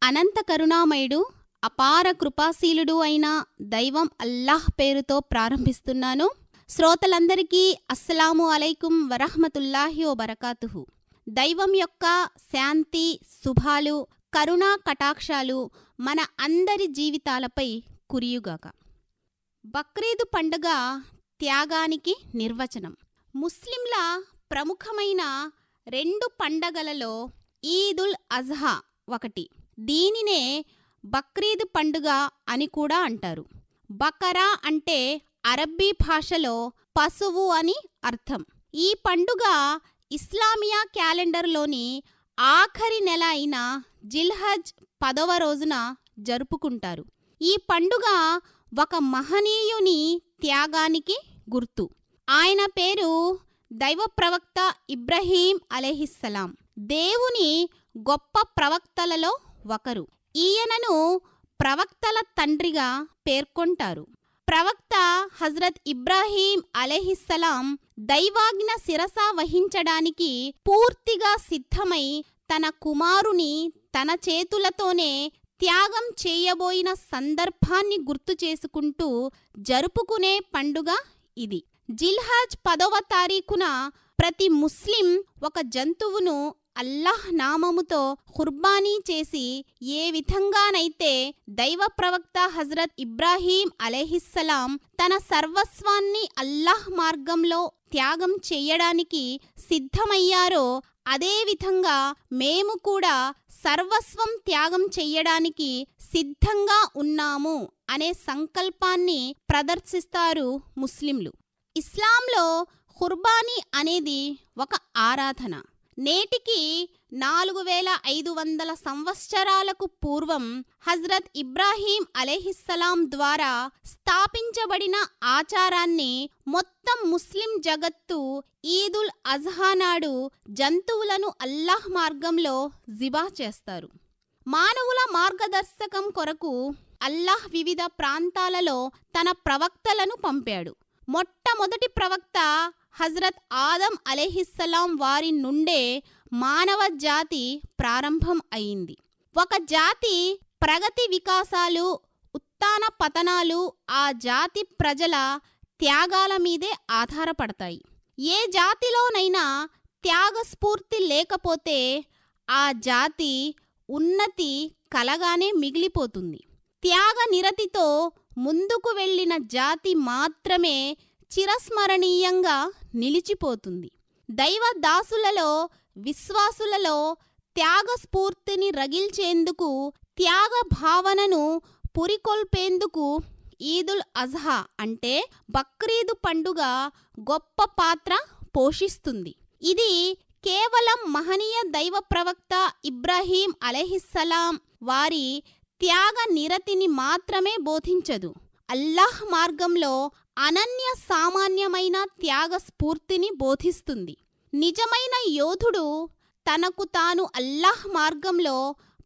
అనంత కరుణామయుడు అపార కృపాశీలుడు అయిన దైవం అల్లాహ్ పేరుతో ప్రారంభిస్తున్నాను. శ్రోతలందరికీ అస్సలాము అలైకుం వరహ్మతుల్లాహి వబరకాతుహు. దైవం యొక్క శాంతి, శుభాలు, కరుణా కటాక్షాలు మన అందరి జీవితాలపై కురియుగాక. బక్రీదు పండుగ త్యాగానికి నిర్వచనం. ముస్లింల ప్రముఖమైన 2 పండగలలో ఈదుల్ అజ్హా ఒకటి. దీనినే బక్రీద్ పండుగ అని కూడా అంటారు. బకరా అంటే అరబ్బీ భాషలో పశువు అని అర్థం. ఈ పండుగ ఇస్లామియా క్యాలెండర్లోని ఆఖరి నెల అయిన జిల్హజ్ 10వ రోజున జరుపుకుంటారు. ఈ పండుగ ఒక మహనీయుని త్యాగానికి గుర్తు. ఆయన పేరు దైవ ప్రవక్త ఇబ్రహీం అలైహిస్సలాం. దేవుని గొప్ప ప్రవక్తలలో ఒకరు. ఈయనను ప్రవక్తల తండ్రిగా పేర్కొంటారు. ప్రవక్త హజ్రత్ ఇబ్రాహీం అలైహిస్సలాం దైవాజ్ఞ శిరస వహించడానికి పూర్తిగా సిద్ధమై తన కుమారుని తన చేతులతోనే త్యాగం చేయబోయిన సందర్భాన్ని గుర్తు చేసుకుంటూ జరుపుకునే పండుగ ఇది. జిల్హజ్ 10వ తారీఖున ప్రతి ముస్లిం ఒక జంతువును అల్లాహ్ నామముతో ఖుర్బానీ చేసి ఏ విధంగానైతే దైవ ప్రవక్త హజ్రత్ ఇబ్రాహీం అలైహిస్సలాం తన సర్వస్వాన్ని అల్లాహ్ మార్గంలో త్యాగం చెయ్యడానికి సిద్ధమయ్యారో అదేవిధంగా మేము కూడా సర్వస్వం త్యాగం చెయ్యడానికి సిద్ధంగా ఉన్నాము అనే సంకల్పాన్ని ప్రదర్శిస్తారు ముస్లింలు. ఇస్లాంలో ఖుర్బానీ అనేది ఒక ఆరాధన. నేటికి 4500 సంవత్సరాలకు పూర్వం హజ్రత్ ఇబ్రాహీం అలైహిస్సలాం ద్వారా స్థాపించబడిన ఆచారాన్ని మొత్తం ముస్లిం జగత్తు ఈదుల్ అజ్హా నాడు జంతువులను అల్లాహ్ మార్గంలో జిబా చేస్తారు. మానవుల మార్గదర్శకం కొరకు అల్లాహ్ వివిధ ప్రాంతాలలో తన ప్రవక్తలను పంపాడు. మొట్టమొదటి ప్రవక్త హజ్రత్ ఆదం అలైహిస్సలాం వారి నుండే మానవ జాతి ప్రారంభం అయింది. ఒక జాతి ప్రగతి వికాసాలు, ఉత్థాన పతనాలు ఆ జాతి ప్రజల త్యాగాల మీదే ఆధారపడతాయి. ఏ జాతిలోనైనా త్యాగస్ఫూర్తి లేకపోతే ఆ జాతి ఉన్నతి కలగానే మిగిలిపోతుంది. త్యాగ నిరతితో ముందుకు వెళ్ళిన జాతి మాత్రమే చిరస్మరణీయంగా నిలిచిపోతుంది. దైవ దాసులలో, విశ్వాసులలో త్యాగస్ఫూర్తిని రగిల్చేందుకు, త్యాగ భావనను పురికొల్పేందుకు ఈదుల్ అజ్హా అంటే బక్రీదు పండుగ గొప్ప పాత్ర పోషిస్తుంది. ఇది కేవలం మహనీయ దైవ ప్రవక్త ఇబ్రాహీం అలైహిస్సలాం వారి త్యాగ నిరతిని మాత్రమే బోధించదు, అల్లాహ్ మార్గంలో అనన్య సామాన్యమైన త్యాగ స్ఫూర్తిని బోధిస్తుంది. నిజమైన యోధుడు తనకు తాను అల్లాహ్ మార్గంలో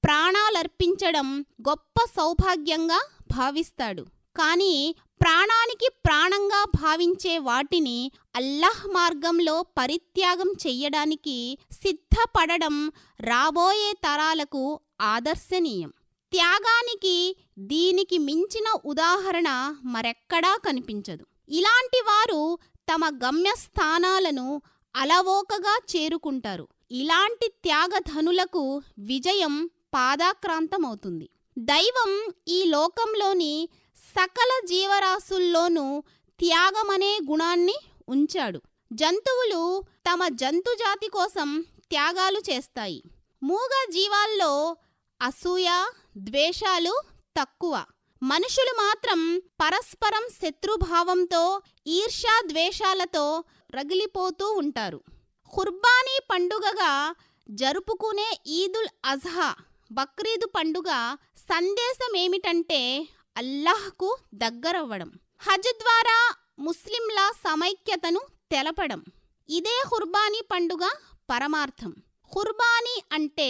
ప్రాణాలర్పించడం గొప్ప సౌభాగ్యంగా భావిస్తాడు. కానీ ప్రాణానికి ప్రాణంగా భావించే వాటిని అల్లాహ్ మార్గంలో పరిత్యాగం చెయ్యడానికి సిద్ధపడడం రాబోయే తరాలకు ఆదర్శనీయం. త్యాగానికి దీనికి మించిన ఉదాహరణ మరెక్కడా కనిపించదు. ఇలాంటి వారు తమ గమ్యస్థానాలను అలవోకగా చేరుకుంటారు. ఇలాంటి త్యాగధనులకు విజయం పాదాక్రాంతమవుతుంది. దైవం ఈ లోకంలోని సకల జీవరాశుల్లోనూ త్యాగమనే గుణాన్ని ఉంచాడు. జంతువులు తమ జంతుజాతి కోసం త్యాగాలు చేస్తాయి. మూగ జీవాల్లో అసూయ, ద్వేషాలు తక్కువ. మనుషులు మాత్రం పరస్పరం శత్రుభావంతో, ఈర్ష్యా ద్వేషాలతో రగిలిపోతూ ఉంటారు. ఖుర్బానీ పండుగగా జరుపుకునే ఈదుల్ అజ్హా బక్రీదు పండుగ సందేశమేమిటంటే అల్లాహ్కు దగ్గరవ్వడం, హజ్ ద్వారా ముస్లింల సమైక్యతను తెలపడం. ఇదే ఖుర్బానీ పండుగ పరమార్థం. ఖుర్బానీ అంటే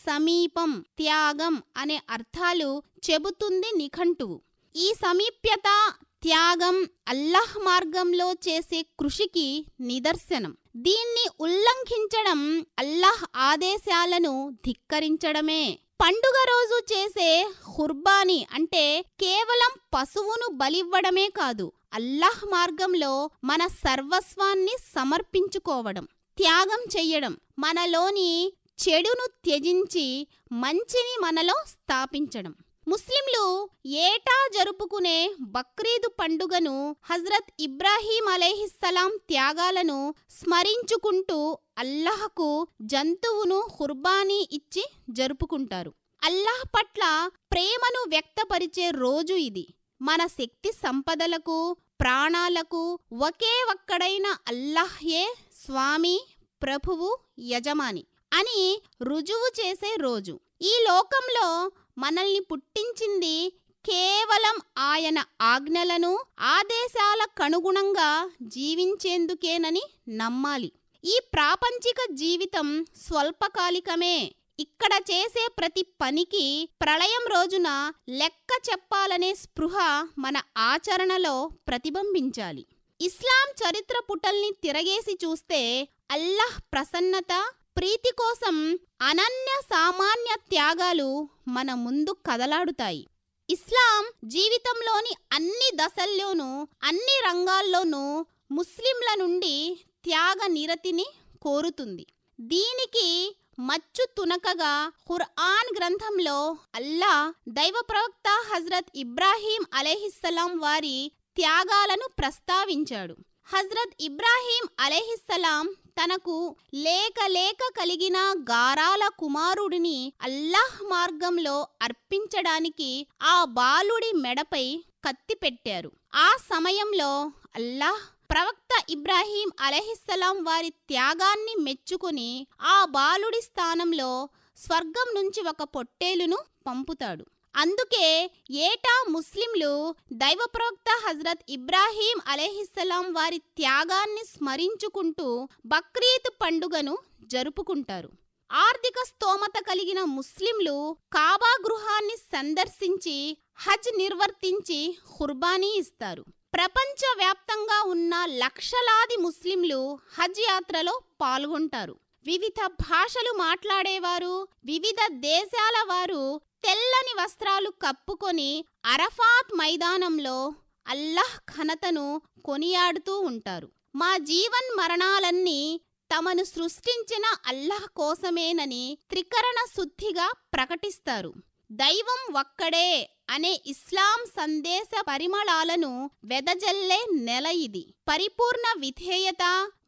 సమీపం, త్యాగం అనే అర్థాలు చెబుతుంది నిఘంటువు. ఈ సమీప్యత, త్యాగం అల్లాహ్ మార్గంలో చేసే కృషికి నిదర్శనం. దీన్ని ఉల్లంఘించడం అల్లాహ్ ఆదేశాలను ధిక్కరించడమే. పండుగ రోజు చేసే ఖుర్బానీ అంటే కేవలం పశువును బలివ్వడమే కాదు, అల్లాహ్ మార్గంలో మన సర్వస్వాన్ని సమర్పించుకోవడం, త్యాగం చెయ్యడం, మనలోని చెడును త్యజించి మంచిని మనలో స్థాపించడం. ముస్లింలు ఏటా జరుపుకునే బక్రీదు పండుగను హజ్రత్ ఇబ్రాహీం అలైహిస్సలాం త్యాగాలను స్మరించుకుంటూ అల్లాహ్కు జంతువును ఖుర్బానీ ఇచ్చి జరుపుకుంటారు. అల్లాహ్ పట్ల ప్రేమను వ్యక్తపరిచే రోజు ఇది. మన శక్తి సంపదలకు, ప్రాణాలకు ఒకే ఒక్కడైన అల్లాహ్యే స్వామి, ప్రభువు, యజమాని అని రుజువు చేసే రోజు. ఈ లోకంలో మనల్ని పుట్టించింది కేవలం ఆయన ఆజ్ఞలను, ఆదేశాలకనుగుణంగా జీవించేందుకేనని నమ్మాలి. ఈ ప్రాపంచిక జీవితం స్వల్పకాలికమే. ఇక్కడ చేసే ప్రతి పనికి ప్రళయం రోజున లెక్క చెప్పాలనే స్పృహ మన ఆచరణలో ప్రతిబింబించాలి. ఇస్లాం చరిత్ర పుటల్ని తిరగేసి చూస్తే అల్లాహ్ ప్రసన్నత, ప్రీతి కోసం అనన్య సామాన్య త్యాగాలు మన ముందు కదలాడుతాయి. ఇస్లాం జీవితంలోని అన్ని దశల్లోనూ, అన్ని రంగాల్లోనూ ముస్లింల నుండి త్యాగ నిరతిని కోరుతుంది. దీనికి మచ్చు తునకగా ఖుర్ఆన్ గ్రంథంలో అల్లాహ్ దైవ ప్రవక్త హజ్రత్ ఇబ్రాహీం అలైహిస్సలాం వారి త్యాగాలను ప్రస్తావించాడు. హజ్రత్ ఇబ్రాహీం అలైహిస్సలాం తనకు లేక కలిగిన గారాల కుమారుడిని అల్లాహ్ మార్గంలో అర్పించడానికి ఆ బాలుడి మెడపై కత్తి పెట్టారు. ఆ సమయంలో అల్లాహ్ ప్రవక్త ఇబ్రాహీం అలైహిస్సలాం వారి త్యాగాన్ని మెచ్చుకుని ఆ బాలుడి స్థానంలో స్వర్గం నుంచి ఒక పొట్టేలును పంపుతాడు. అందుకే ఏటా ముస్లింలు దైవ ప్రవక్త హజ్రత్ ఇబ్రాహీం అలైహిస్సలాం వారి త్యాగాన్ని స్మరించుకుంటూ బక్రీద్ పండుగను జరుపుకుంటారు. ఆర్థిక స్తోమత కలిగిన ముస్లింలు కాబా గృహాన్ని సందర్శించి హజ్ నిర్వర్తించి ఖుర్బానీ ఇస్తారు. ప్రపంచవ్యాప్తంగా ఉన్న లక్షలాది ముస్లింలు హజ్ యాత్రలో పాల్గొంటారు. వివిధ భాషలు మాట్లాడేవారు, వివిధ దేశాల వారు తెల్లని వస్త్రాలు కప్పుకొని అరఫాత్ మైదానంలో అల్లాహ్ ఘనతను కొనియాడుతూ ఉంటారు. మా జీవన్ మరణాలన్నీ తమను సృష్టించిన అల్లాహ్ కోసమేనని త్రికరణ శుద్ధిగా ప్రకటిస్తారు. దైవం ఒక్కడే అనే ఇస్లాం సందేశ పరిమళాలను వెదజల్లే నెల ఇది. పరిపూర్ణ విధేయత,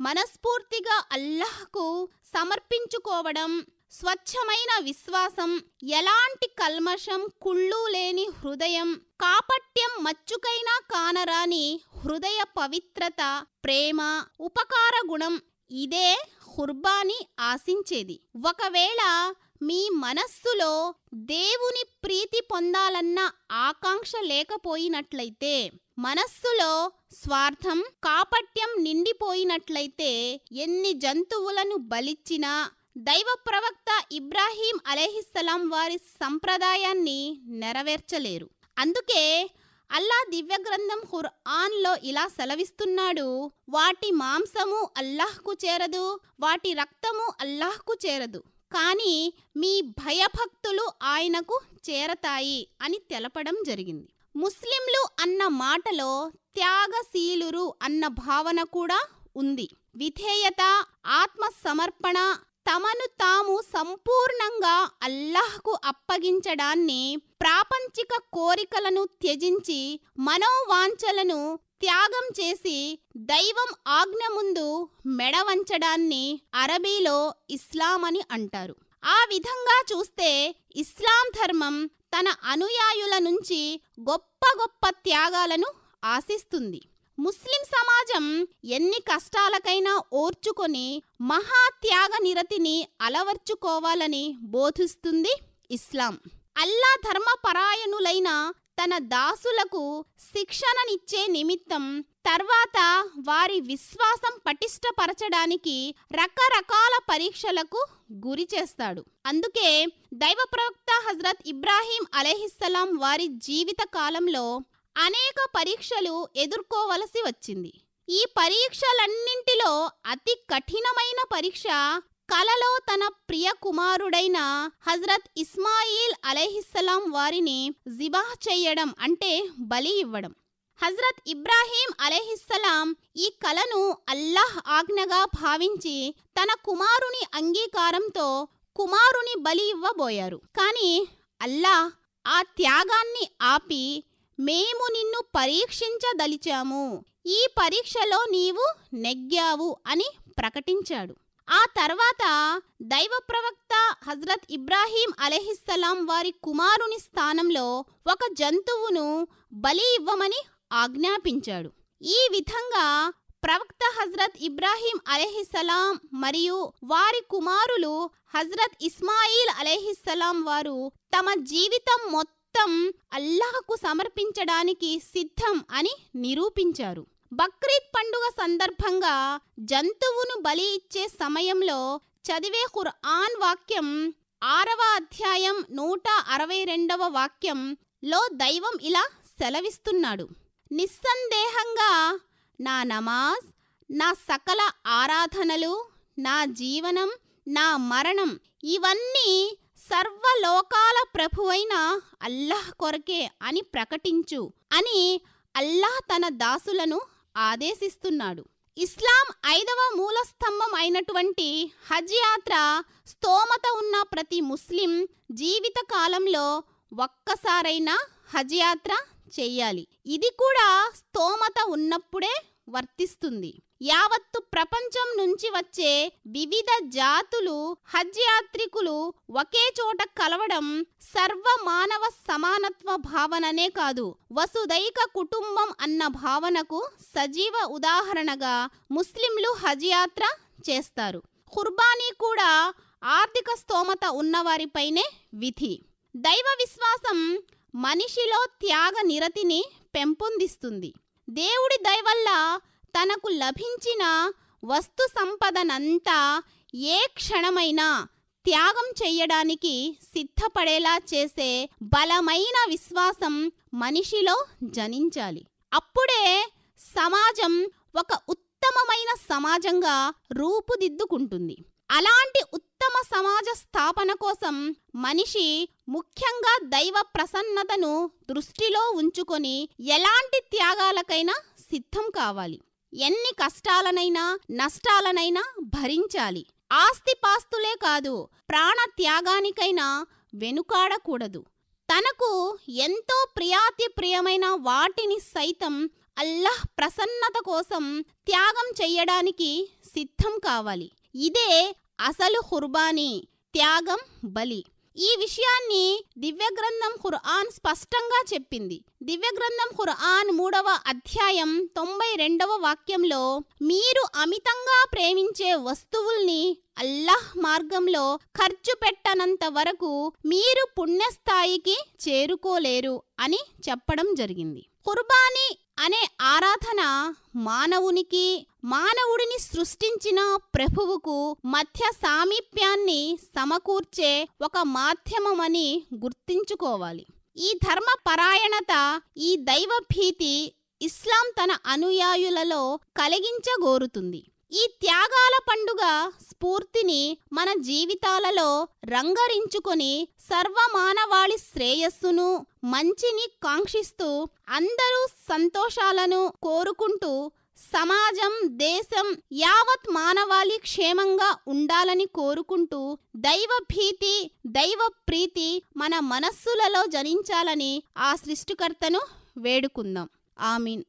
మనస్ఫూర్తిగా అల్లాహ్కు సమర్పించుకోవడం, స్వచ్ఛమైన విశ్వాసం, ఎలాంటి కల్మషం, కుళ్ళు లేని హృదయం, కాపట్యం మచ్చుకైనా కానరాని హృదయ పవిత్రత, ప్రేమ, ఉపకార గుణం ఇదే ఖుర్బానీ ఆశించేది. ఒకవేళ మీ మనస్సులో దేవుని ప్రీతి పొందాలన్న ఆకాంక్ష లేకపోయినట్లయితే, మనస్సులో స్వార్థం, కాపట్యం నిండిపోయినట్లయితే ఎన్ని జంతువులను బలిచ్చినా దైవ ప్రవక్త ఇబ్రాహీం అలైహిస్సలాం వారి సంప్రదాయాన్ని నెరవేర్చలేరు. అందుకే అల్లా దివ్యగ్రంథం ఖుర్ఆన్లో ఇలా సెలవిస్తున్నాడు: వాటి మాంసము అల్లాహ్కు చేరదు, వాటి రక్తము అల్లాహ్కు చేరదు, కానీ మీ భయభక్తులు ఆయనకు చేరతాయి అని తెలపడం జరిగింది. ముస్లింలు అన్న మాటలో త్యాగశీలురు అన్న భావన కూడా ఉంది. విధేయత, ఆత్మ సమర్పణ, తమను తాము సంపూర్ణంగా అల్లాహ్కు అప్పగించడాన్ని, ప్రాపంచిక కోరికలను త్యజించి మనోవాంఛలను త్యాగం చేసి దైవం ఆజ్ఞ ముందు మెడవంచడాన్ని అరబీలో ఇస్లాం అని అంటారు. ఆ విధంగా చూస్తే ఇస్లాం ధర్మం తన అనుయాయుల నుంచి గొప్ప గొప్ప త్యాగాలను ఆశిస్తుంది. ముస్లిం సమాజం ఎన్ని కష్టాలకైనా ఓర్చుకొని మహాత్యాగ నిరతిని అలవర్చుకోవాలని బోధిస్తుంది ఇస్లాం. అల్లా ధర్మపరాయణులైన తన దాసులకు శిక్షణనిచ్చే నిమిత్తం తర్వాత వారి విశ్వాసం పటిష్టపరచడానికి రకరకాల పరీక్షలకు గురి చేస్తాడు. అందుకే దైవ ప్రవక్త హజ్రత్ ఇబ్రాహీం అలైహిస్సలాం వారి జీవిత కాలంలో అనేక పరీక్షలు ఎదుర్కోవలసి వచ్చింది. ఈ పరీక్షలన్నింటిలో అతి కఠినమైన పరీక్ష కలలో తన ప్రియ కుమారుడైన హజరత్ ఇస్మాయిల్ అలైహిస్సలాం వారిని జిబాహ్ చెయ్యడం అంటే బలి ఇవ్వడం. హజరత్ ఇబ్రాహీం అలైహిస్సలాం ఈ కలను అల్లాహ్ ఆజ్ఞగా భావించి తన కుమారుని అంగీకారంతో కుమారుని బలి ఇవ్వబోయారు. కాని అల్లాహ్ ఆ త్యాగాన్ని ఆపి, మేము నిన్ను పరీక్షించదలిచాము, ఈ పరీక్షలో నీవు నెగ్గావు అని ప్రకటించాడు. ఆ తర్వాత దైవ ప్రవక్త హజరత్ ఇబ్రాహీం అలైహిస్సలాం వారి కుమారుని స్థానంలో ఒక జంతువును బలి ఇవ్వమని ఆజ్ఞాపించాడు. ఈ విధంగా ప్రవక్త హజరత్ ఇబ్రాహీం అలైహిస్సలాం మరియు వారి కుమారులు హజరత్ ఇస్మాయిల్ అలైహిస్సలాం వారు తమ జీవితం మొత్తం అల్లాహ్కు సమర్పించడానికి సిద్ధం అని నిరూపించారు. బక్రీద్ పండుగ సందర్భంగా జంతువును బలి ఇచ్చే సమయంలో చదివే ఖుర్ఆన్ వాక్యం 6వ అధ్యాయం 162వ వాక్యంలో దైవం ఇలా సెలవిస్తున్నాడు: నిస్సందేహంగా నా నమాజ్, నా సకల ఆరాధనలు, నా జీవనం, నా మరణం ఇవన్నీ సర్వలోకాల ప్రభువైన అల్లాహ్ కొరకే అని ప్రకటించు అని అల్లాహ్ తన దాసులను ఆదేశిస్తున్నాడు. ఇస్లాం 5వ మూలస్తంభం అయినటువంటి హజ్ యాత్ర స్తోమత ఉన్న ప్రతి ముస్లిం జీవిత కాలంలో ఒక్కసారైనా హజ్ యాత్ర చెయ్యాలి. ఇది కూడా స్తోమత ఉన్నప్పుడే వర్తిస్తుంది. యావత్తు ప్రపంచం నుంచి వచ్చే వివిధ జాతులు హజ్ యాత్రికులు ఒకే చోట కలవడం సర్వమానవ సమానత్వ భావననే కాదు, వసుదైక కుటుంబం అన్న భావనకు సజీవ ఉదాహరణగా ముస్లింలు హజ్ యాత్ర చేస్తారు. ఖుర్బానీ కూడా ఆర్థిక స్తోమత ఉన్నవారిపైనే విధి. దైవ విశ్వాసం మనిషిలో త్యాగ నిరతిని పెంపొందిస్తుంది. దేవుడి దయవల్ల తనకు లభించిన వస్తు సంపదనంతా ఏ క్షణమైనా త్యాగం చెయ్యడానికి సిద్ధపడేలా చేసే బలమైన విశ్వాసం మనిషిలో జనించాలి. అప్పుడే సమాజం ఒక ఉత్తమమైన సమాజంగా రూపుదిద్దుకుంటుంది. అలాంటి ఉత్తమ సమాజ స్థాపన కోసం మనిషి ముఖ్యంగా దైవ ప్రసన్నతను దృష్టిలో ఉంచుకొని ఎలాంటి త్యాగాలకైనా సిద్ధం కావాలి. ఎన్ని కష్టాలనైనా నష్టాలనైనా భరించాలి. ఆస్తిపాస్తులే కాదు, ప్రాణ త్యాగానికైనా వెనుకాడకూడదు. తనకు ఎంతో ప్రియాతిప్రియమైన వాటిని సైతం అల్లాహ్ ప్రసన్నత కోసం త్యాగం చెయ్యడానికి సిద్ధం కావాలి. ఇదే అసలు ఖుర్బానీ, త్యాగం, బలి. ఈ విషయాన్ని దివ్యగ్రంథం ఖుర్ఆన్ స్పష్టంగా చెప్పింది. దివ్యగ్రంథం ఖుర్ఆన్ 3వ అధ్యాయం 92వ వాక్యంలో, మీరు అమితంగా ప్రేమించే వస్తువుల్ని అల్లాహ్ మార్గంలో ఖర్చు పెట్టనంత వరకు మీరు పుణ్యస్థాయికి చేరుకోలేరు అని చెప్పడం జరిగింది. ఖుర్బానీ అనే ఆరాధన మానవునికి, మానవుడిని సృష్టించిన ప్రభువుకు మధ్య సామీప్యాన్ని సమకూర్చే ఒక మాధ్యమమని గుర్తించుకోవాలి. ఈ ధర్మ పరాయణత, ఈ దైవభీతి ఇస్లాం తన అనుయాయులలో కలిగించగోరుతుంది. ఈ త్యాగాల పండుగ స్ఫూర్తిని మన జీవితాలలో రంగరించుకొని సర్వమానవాళి శ్రేయస్సును, మంచిని కాంక్షిస్తూ అందరూ సంతోషాలను కోరుకుంటూ సమాజం, దేశం, యావత్ మానవాళి క్షేమంగా ఉండాలని కోరుకుంటూ దైవభీతి, దైవ ప్రీతి మన మనస్సులలో జనించాలని ఆ సృష్టికర్తను వేడుకుందాం. ఆమీన్.